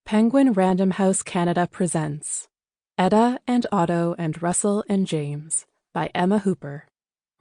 Penguin Random House Canada presents Etta and Otto and Russell and James by Emma Hooper.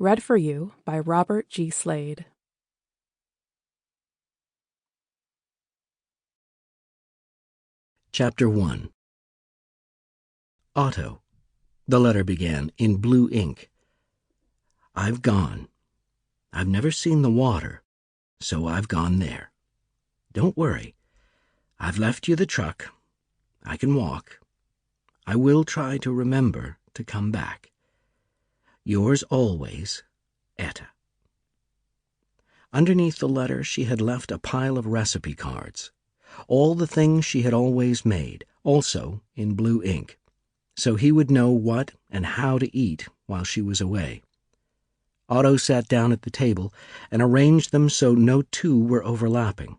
Read for you by Robert G. Slade. Chapter 1. Otto, the letter began, in blue ink. I've gone. I've never seen the water, so I've gone there. Don't worry. I've left you the truck. I can walk. I will try to remember to come back. Yours always, Etta. Underneath the letter she had left a pile of recipe cards. All the things she had always made, also in blue ink, so he would know what and how to eat while she was away. Otto sat down at the table and arranged them so no two were overlapping,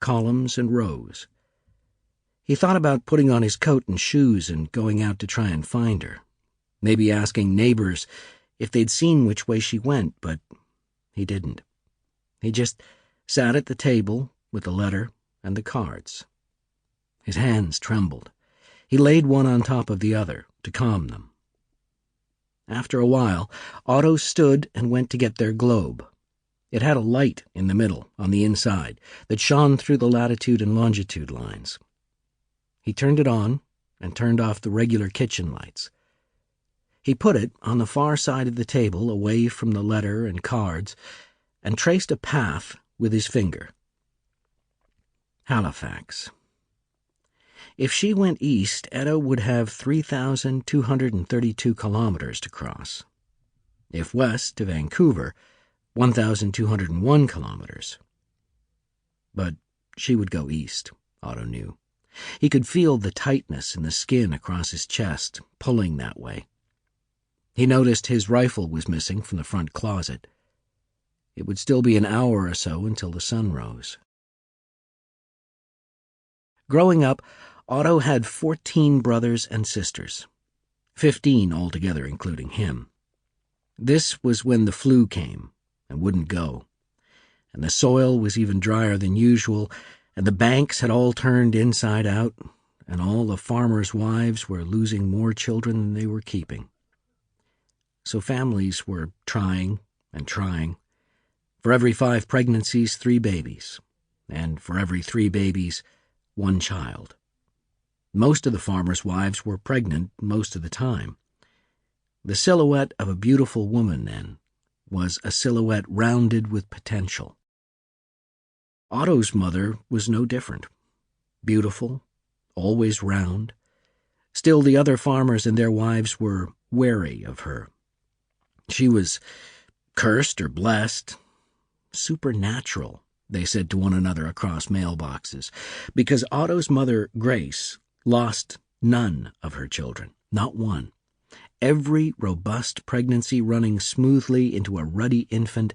columns and rows. He thought about putting on his coat and shoes and going out to try and find her, maybe asking neighbors if they'd seen which way she went, but he didn't. He just sat at the table with the letter and the cards. His hands trembled. He laid one on top of the other to calm them. After a while, Otto stood and went to get their globe. It had a light in the middle, on the inside, that shone through the latitude and longitude lines. He turned it on and turned off the regular kitchen lights. He put it on the far side of the table, away from the letter and cards, and traced a path with his finger. Halifax. If she went east, Etta would have 3,232 kilometers to cross. If west to Vancouver, 1,201 kilometers. But she would go east, Otto knew. He could feel the tightness in the skin across his chest, pulling that way. He noticed his rifle was missing from the front closet. It would still be an hour or so until the sun rose. Growing up, Otto had 14 brothers and sisters, 15 altogether including him. This was when the flu came and wouldn't go, and the soil was even drier than usual, and the banks had all turned inside out, and all the farmers' wives were losing more children than they were keeping. So families were trying and trying. For every 5 pregnancies, 3 babies, and for every 3 babies, 1 child. Most of the farmers' wives were pregnant most of the time. The silhouette of a beautiful woman, then, was a silhouette rounded with potential. Otto's mother was no different. Beautiful, always round. Still, the other farmers and their wives were wary of her. She was cursed or blessed, supernatural, they said to one another across mailboxes, because Otto's mother, Grace, lost none of her children, not one. Every robust pregnancy running smoothly into a ruddy infant,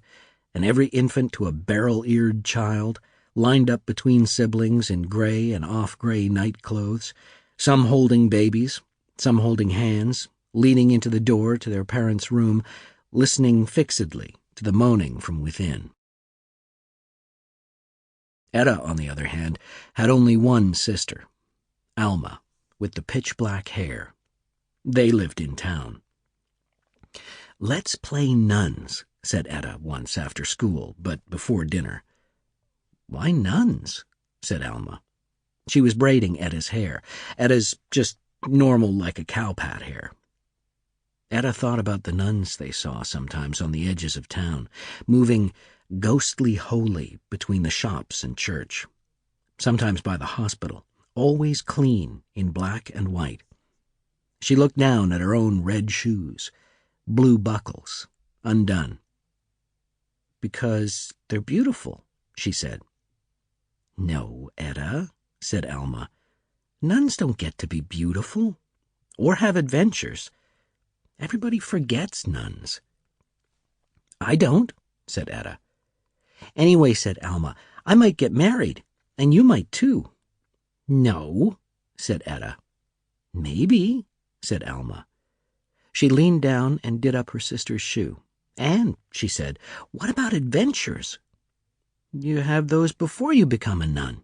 and every infant to a barrel-eared child, lined up between siblings in gray and off-gray night clothes, some holding babies, some holding hands, leaning into the door to their parents' room, listening fixedly to the moaning from within. Etta, on the other hand, had only one sister, Alma, with the pitch-black hair. They lived in town. "Let's play nuns," said Etta once after school, but before dinner. "Why nuns?" said Alma. She was braiding Etta's hair. Etta's just normal like a cowpat hair. Etta thought about the nuns they saw sometimes on the edges of town, moving ghostly holy between the shops and church, sometimes by the hospital, always clean in black and white. She looked down at her own red shoes, blue buckles, undone. "Because they're beautiful," she said. "No, Etta," said Alma. "Nuns don't get to be beautiful, or have adventures. Everybody forgets nuns." "I don't," said Etta. "Anyway," said Alma, "I might get married, and you might too." "No," said Etta. "Maybe," said Alma. She leaned down and did up her sister's shoe. "And," she said, "what about adventures? You have those before you become a nun."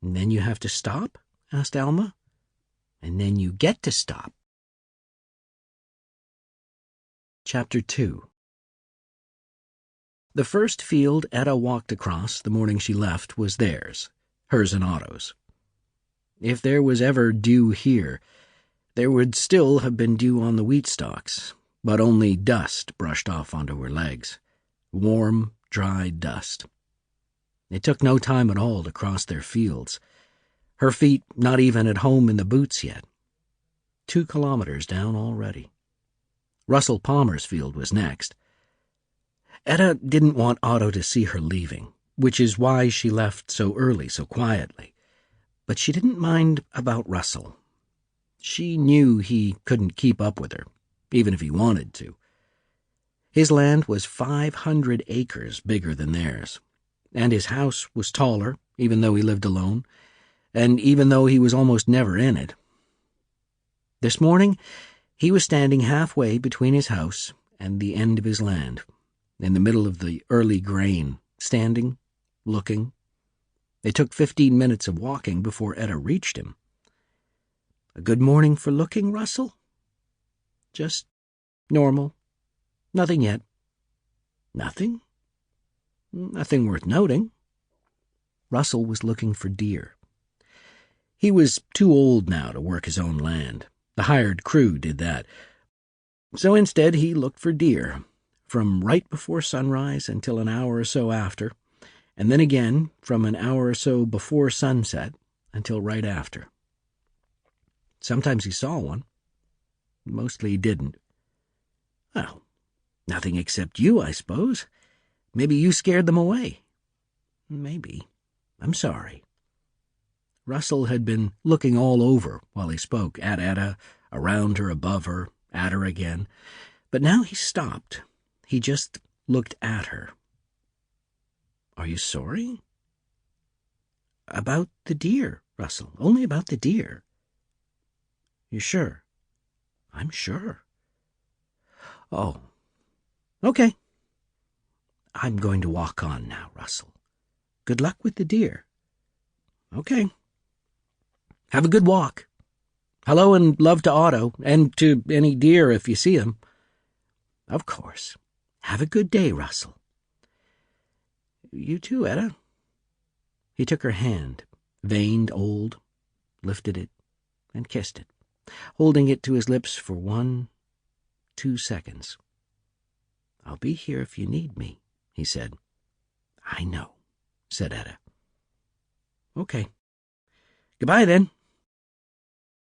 And then you have to stop? Asked Alma. And then you get to stop. Chapter 2. The first field Etta walked across the morning she left was theirs, hers and Otto's. If there was ever dew here, there would still have been dew on the wheat stalks, but only dust brushed off onto her legs. Warm, dry dust. It took no time at all to cross their fields. Her feet not even at home in the boots yet. 2 kilometers down already. Russell Palmer's field was next. Etta didn't want Otto to see her leaving, which is why she left so early, so quietly. But she didn't mind about Russell. She knew he couldn't keep up with her, even if he wanted to. His land was 500 acres bigger than theirs, and his house was taller, even though he lived alone, and even though he was almost never in it. This morning, he was standing halfway between his house and the end of his land, in the middle of the early grain, standing, looking. It took 15 minutes of walking before Etta reached him. "A good morning for looking, Russell?" "Just normal. Nothing yet." "Nothing?" "Nothing worth noting." Russell was looking for deer. He was too old now to work his own land. The hired crew did that. So instead he looked for deer, from right before sunrise until an hour or so after, and then again from an hour or so before sunset until right after. Sometimes he saw one. Mostly he didn't. "Well, nothing except you, I suppose. Maybe you scared them away." "Maybe. I'm sorry." Russell had been looking all over while he spoke, at Etta, around her, above her, at her again. But now he stopped. He just looked at her. "Are you sorry?" "About the deer, Russell. Only about the deer." "You sure?" "I'm sure." "Oh, okay. I'm going to walk on now, Russell. Good luck with the deer." "Okay. Have a good walk. Hello and love to Otto, and to any deer if you see him." "Of course. Have a good day, Russell." "You too, Etta." He took her hand, veined old, lifted it, and kissed it, holding it to his lips for 1, 2 seconds. "I'll be here if you need me," he said. "I know," said Etta. "Okay. Goodbye, then."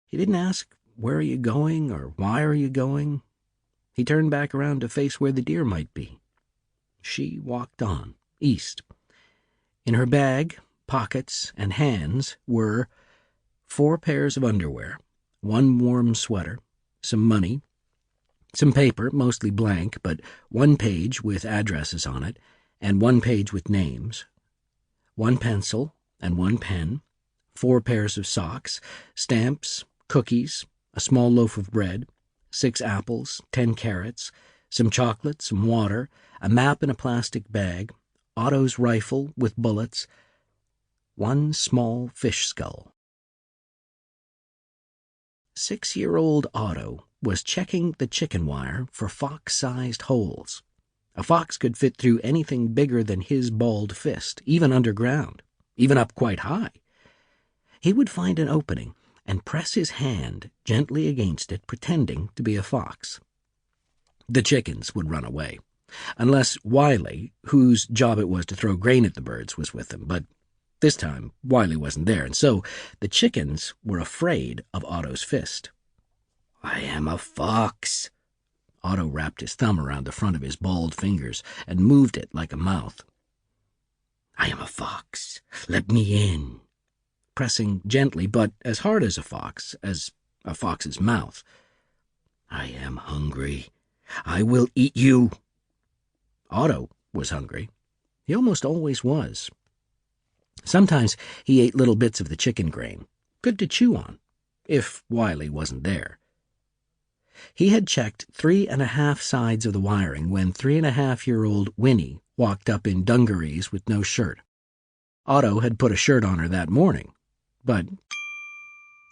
He didn't ask, "Where are you going?" or "Why are you going?" He turned back around to face where the deer might be. She walked on, east. In her bag, pockets, and hands were 4 pairs of underwear, 1 warm sweater, some money, some paper, mostly blank, but 1 page with addresses on it, and 1 page with names, 1 pencil and 1 pen, 4 pairs of socks, stamps, cookies, a small loaf of bread, 6 apples, 10 carrots, some chocolate, some water, a map in a plastic bag, Otto's rifle with bullets, 1 small fish skull. 6-year-old Otto was checking the chicken wire for fox-sized holes. A fox could fit through anything bigger than his balled fist, even underground, even up quite high. He would find an opening and press his hand gently against it, pretending to be a fox. The chickens would run away, unless Wiley, whose job it was to throw grain at the birds, was with them, but this time Wiley wasn't there, and so the chickens were afraid of Otto's fist. "I am a fox." Otto wrapped his thumb around the front of his balled fingers and moved it like a mouth. "I am a fox. Let me in." Pressing gently, but as hard as a fox's mouth. "I am hungry. I will eat you." Otto was hungry. He almost always was. Sometimes he ate little bits of the chicken grain, good to chew on, if Wiley wasn't there. He had checked 3½ sides of the wiring when 3½-year-old Winnie walked up in dungarees with no shirt. Otto had put a shirt on her that morning, But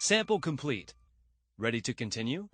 Sample complete. Ready to continue?